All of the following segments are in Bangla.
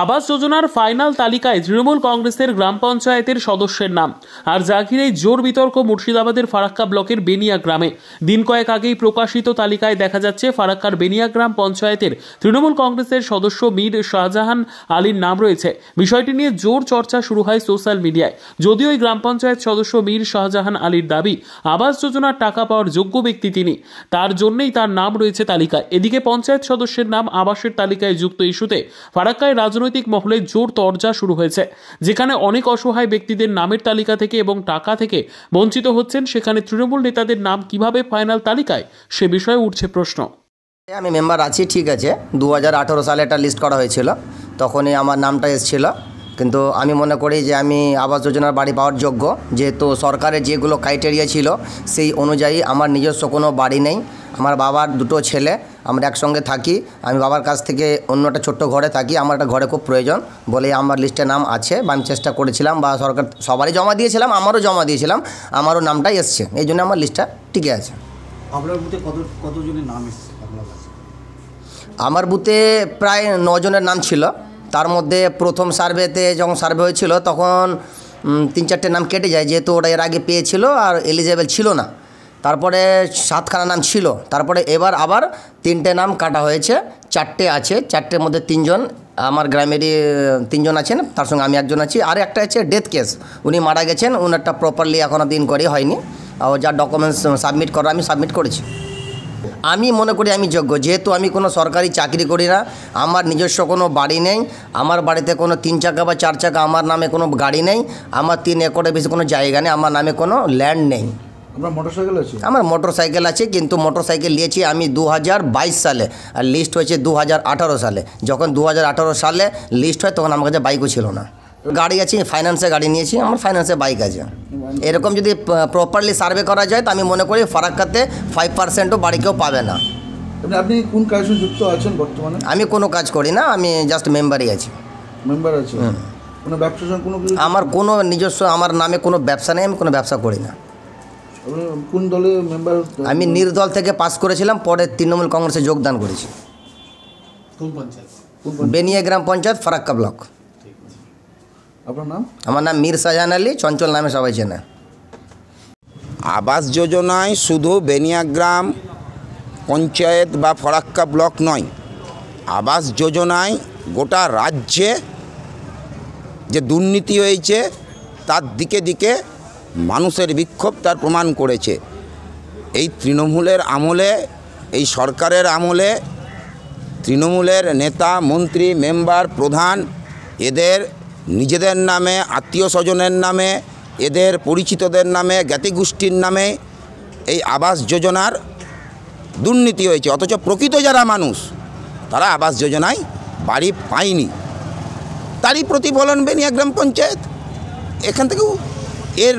আবাস যোজনার ফাইনাল তালিকায় তৃণমূল কংগ্রেসের গ্রাম পঞ্চায়েতের সদস্যের নাম, আর যা ঘিরেই জোর বিতর্ক মুর্শিদাবাদের ফারাক্কা ব্লকের বেনিয়া গ্রামে। দিন কয়েক আগেই প্রকাশিত তালিকায় দেখা যাচ্ছে ফারাক্কার বেনিয়া গ্রাম পঞ্চায়েতের তৃণমূল কংগ্রেসের সদস্য মীর শাহজাহান আলীর নাম রয়েছে। বিষয়টি নিয়ে জোর চর্চা শুরু হয় সোশ্যাল মিডিয়ায়। যদিও এই গ্রাম পঞ্চায়েত সদস্য মীর শাহজাহান আলীর দাবি, আবাস যোজনার টাকা পাওয়ার যোগ্য ব্যক্তি তিনি, তার জন্যই তার নাম রয়েছে তালিকায়। এদিকে পঞ্চায়েত সদস্যের নাম আবাসের তালিকায় যুক্ত ইস্যুতে ফারাক্কায় রাজনৈতিক মহলে জোর তরজা শুরু হয়েছে। যেখানে অনেক অসহায় ব্যক্তিদের নামের তালিকা থেকে এবং টাকা থেকে বঞ্চিত হচ্ছেন, সেখানে তৃণমূল নেতাদের নাম কিভাবে ফাইনাল তালিকায়, সে বিষয়ে উঠছে প্রশ্ন। আমি মেম্বার আছি, ঠিক আছে। 2018 সালে একটা লিস্ট করা হয়েছিল, তখনই আমার নামটা এসেছিল। কিন্তু আমি মনে করি যে আমি আবাস যোজনার বাড়ি পাওয়ার যোগ্য, যেহেতু সরকারের যেগুলো ক্রাইটেরিয়া ছিল সেই অনুযায়ী আমার নিজস্ব কোনো বাড়ি নেই। আমার বাবার দুটো ছেলে, আমরা একসঙ্গে থাকি। আমি বাবার কাছ থেকে অন্য একটা ছোট্ট ঘরে থাকি। আমার একটা ঘরে খুব প্রয়োজন বলে আমার লিস্টে নাম আছে, বা আমি চেষ্টা করেছিলাম, বা সরকার সবারই জমা দিয়েছিলাম, আমারও জমা দিয়েছিলাম, আমারও নামটাই এসছে, এই জন্য আমার লিস্টটা টিকে আছে। আপনার বুথে কতজনের নাম এসছে? আমার বুথে প্রায় 9 জনের নাম ছিল। তার মধ্যে প্রথম সার্ভেতে যখন সার্ভে হয়েছিল তখন 3-4টে নাম কেটে যায়, যেহেতু ওটা এর আগে পেয়েছিল আর এলিজেবল ছিল না। তারপরে 7খানা নাম ছিল, তারপরে এবার আবার 3টে নাম কাটা হয়েছে, 4টে আছে। 4টের মধ্যে 3 জন আমার গ্রামেরই 3 জন আছেন, তার সঙ্গে আমি একজন আছি। আর একটা আছে ডেথ কেস, উনি মারা গেছেন, ওনারটা প্রপারলি এখনও দিন করে হয়নি। আর যা ডকুমেন্টস সাবমিট করা আমি সাবমিট করেছি। আমি মনে করি আমি যোগ্য, যেহেতু আমি কোনো সরকারি চাকরি করি না, আমার নিজস্ব কোনো বাড়ি নেই, আমার বাড়িতে কোনো 3 চাকা বা 4 চাকা, আমার নামে কোনো গাড়ি নেই, আমার 3 একরের বেশি কোনো জায়গা নেই, আমার নামে কোনো ল্যান্ড নেই। আপনার মোটরসাইকেল আছে? আমার মোটরসাইকেল আছে, কিন্তু মোটরসাইকেল নিয়েছি আমি 2022 সালে, আর লিস্ট হয়েছে 2018 সালে। যখন 2018 সালে লিস্ট হয় তখন আমার কাছে বাইকও ছিল না। গাড়ি আছে, ফাইন্যান্সে গাড়ি নিয়েছি, আমার ফাইন্যান্সে বাইক আছে। এরকম যদি প্রপারলি সার্ভে করা যায় তো আমি মনে করি ফারাক্কাতে 5%ও বাড়ি কেউ পাবে না। আপনি কোন কাজে যুক্ত আছেন বর্তমানে? আমি কোনো কাজ করি না, আমি জাস্ট মেম্বারই আছি। মেম্বার আছে? কোনো ব্যবসা কোনো? আমার কোনো নিজস্ব, আমার নামে কোনো ব্যবসা নেই, আমি কোনো ব্যবসা করি না। কোন দলে মেম্বার? আমি নির্দল থেকে পাস করেছিলাম, পরে তৃণমূল কংগ্রেসে যোগদান করেছি। কোন পঞ্চায়েত? বেনিয়া গ্রাম পঞ্চায়েত, ফারাক্কা ব্লক। আপনার নাম? আমার নাম মীর শাহজাহান আলী, চঞ্চল নামে সবাই চেনে। আবাস যোজনায় শুধু বেনিয়াগ্রাম পঞ্চায়েত বা ফারাক্কা ব্লক নয়, আবাস যোজনায় গোটা রাজ্যে যে দুর্নীতি হয়েছে তার দিকে দিকে মানুষের বিক্ষোভ তার প্রমাণ করেছে। এই তৃণমূলের আমলে, এই সরকারের আমলে তৃণমূলের নেতা, মন্ত্রী, মেম্বার, প্রধান এদের নিজেদের নামে, আত্মীয় স্বজনের নামে, এদের পরিচিতদের নামে, জ্ঞাতিগোষ্ঠীর নামে এই আবাস যোজনার দুর্নীতি হয়েছে। অথচ প্রকৃত যারা মানুষ তারা আবাস যোজনায় বাড়ি পায়নি, তারই প্রতিফলন বেনিয়াগ্রাম পঞ্চায়েত। এখান থেকেও এর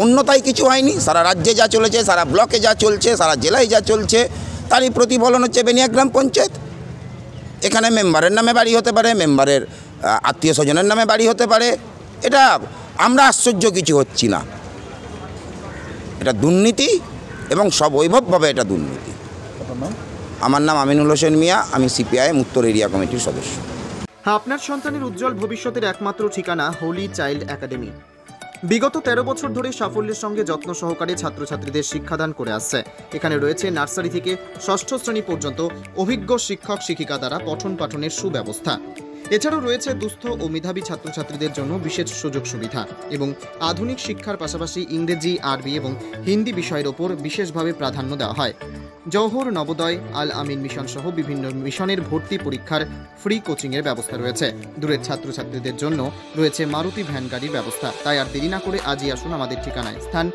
অন্যতায় কিছু হয়নি। সারা রাজ্যে যা চলেছে, সারা ব্লকে যা চলছে, সারা জেলায় যা চলছে, তারই প্রতিফলন হচ্ছে বেনিয়াগ্রাম পঞ্চায়েত। এখানে মেম্বারের নামে বাড়ি হতে পারে, মেম্বারের আত্মীয় স্বজনের নামে বাড়ি হতে পারে, এটা আমরা আশ্চর্য কিছু হচ্ছি না। এটা দুর্নীতি এবং সবৈভবভাবে এটা দুর্নীতি। আমার নাম আমিনুল হোসেন মিয়া, আমি সিপিআইএম উত্তর এরিয়া কমিটির সদস্য। আপনার সন্তানের উজ্জ্বল ভবিষ্যতের একমাত্র ঠিকানা হোলি চাইল্ড একাডেমি। বিগত 13 বছর ধরে সাফল্যের সঙ্গে যত্ন সহকারে ছাত্রছাত্রীদের শিক্ষাদান করে আসছে। এখানে রয়েছে নার্সারি থেকে 6ষ্ঠ শ্রেণী পর্যন্ত অভিজ্ঞ শিক্ষক শিক্ষিকা দ্বারা পঠন পাঠনের সুব্যবস্থা। এছাড়াও রয়েছে দুস্থ ও মেধাবী ছাত্রছাত্রীদের জন্য বিশেষ সুযোগ সুবিধা এবং আধুনিক শিক্ষার পাশাপাশি ইংরেজি, আরবি এবং হিন্দি বিষয়ের ওপর বিশেষভাবে প্রাধান্য দেওয়া হয়। জওহর, নবোদয়, আল আমিন মিশন সহ বিভিন্ন মিশনের ভর্তি পরীক্ষার ফ্রি কোচিংয়ের ব্যবস্থা রয়েছে। দূরের ছাত্রছাত্রীদের জন্য রয়েছে মারুতি ভ্যান গাড়ির ব্যবস্থা। তাই আর দেরি না করে আজই আসুন আমাদের ঠিকানায়। স্থান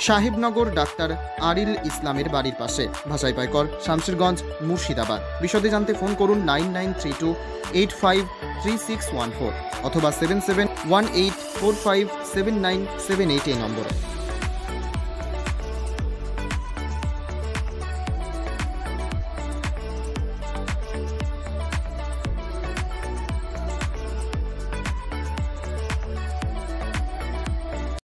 সাহেবনগর, ডাক্তার আরিল ইসলামের বাড়ির পাশে, ভাষাই পাইকর, শামশেরগঞ্জ, মুর্শিদাবাদ। বিশদে জানতে ফোন করুন 9932853614 অথবা 7718457978 এই নম্বরে।